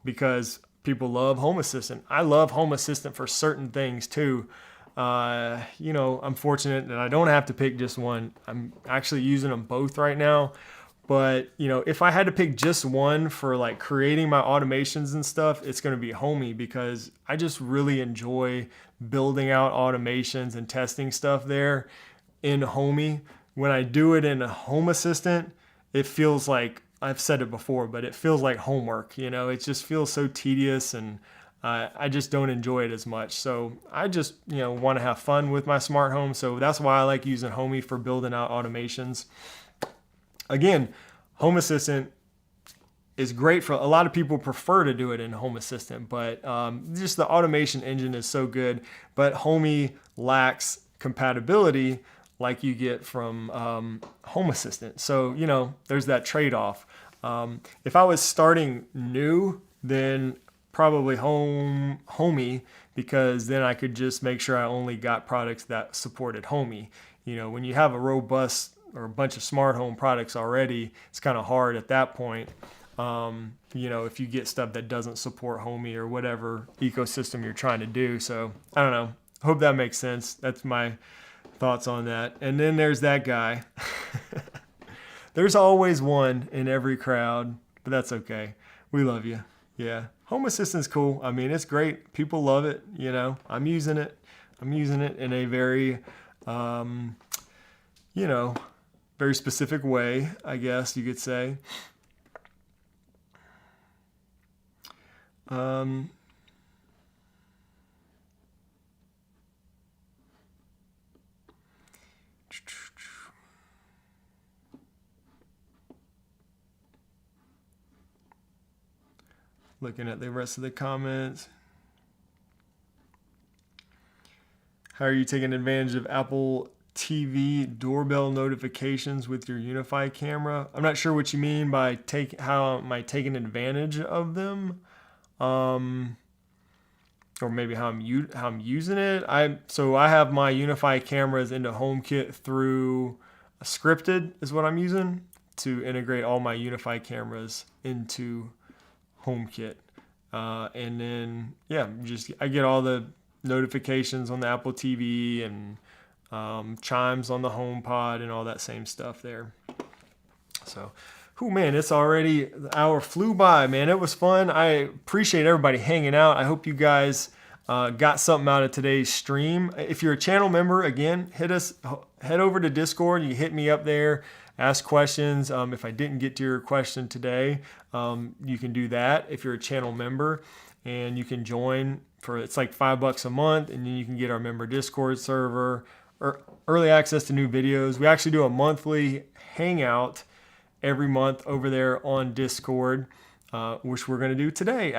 because people love Home Assistant. I love Home Assistant for certain things too. I'm fortunate that I don't have to pick just one. I'm actually using them both right now. But, if I had to pick just one for like creating my automations and stuff, it's going to be Homey because I just really enjoy building out automations and testing stuff there in Homey. When I do it in a Home Assistant, it feels like, I've said it before, but it feels like homework. It just feels so tedious and I just don't enjoy it as much. So I just, want to have fun with my smart home. So that's why I like using Homey for building out automations. Again, Home Assistant is great for a lot of people prefer to do it in Home Assistant, but just the automation engine is so good. But Homey lacks compatibility like you get from Home Assistant. So, there's that trade-off. If I was starting new, then probably Homey, because then I could just make sure I only got products that supported Homey. When you have a robust or a bunch of smart home products already, it's kind of hard at that point. If you get stuff that doesn't support Homey or whatever ecosystem you're trying to do. So I don't know. Hope that makes sense. That's my thoughts on that. And then there's that guy. There's always one in every crowd, but that's okay. We love you. Yeah. Home Assistant's cool. I mean, it's great. People love it. I'm using it. In a very, very specific way, I guess you could say. Looking at the rest of the comments. How are you taking advantage of Apple TV doorbell notifications with your Unify camera? I'm not sure what you mean by how am I taking advantage of them, or maybe how I'm using it. I have my Unify cameras into HomeKit through Scripted is what I'm using to integrate all my Unify cameras into HomeKit. And then, yeah, I get all the notifications on the Apple TV and chimes on the HomePod and all that same stuff there. So, man, it's already, the hour flew by, man. It was fun. I appreciate everybody hanging out. I hope you guys got something out of today's stream. If you're a channel member, again, head over to Discord. You hit me up there, ask questions. If I didn't get to your question today, you can do that if you're a channel member, and you can join it's like $5 a month, and then you can get our member Discord server or early access to new videos. We actually do a monthly hangout every month over there on Discord, which we're going to do today,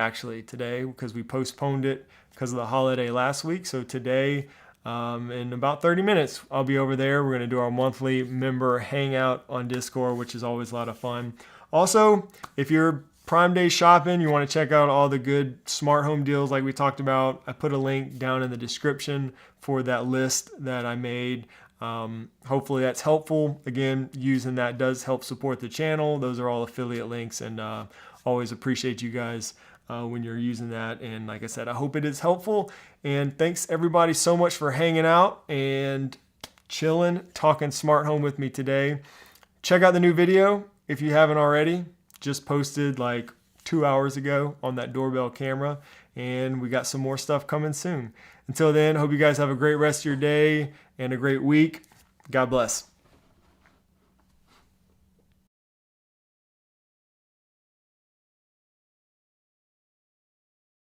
because we postponed it because of the holiday last week. So today, in about 30 minutes, I'll be over there. We're going to do our monthly member hangout on Discord, which is always a lot of fun. Also, if you're Prime Day shopping, you want to check out all the good smart home deals like we talked about, I put a link down in the description for that list that I made. Hopefully that's helpful. Again, using that does help support the channel. Those are all affiliate links, and always appreciate you guys when you're using that. And like I said, I hope it is helpful. And thanks everybody so much for hanging out and chilling, talking smart home with me today. Check out the new video if you haven't already. Just posted like 2 hours ago on that doorbell camera, and we got some more stuff coming soon. Until then, hope you guys have a great rest of your day and a great week. God bless.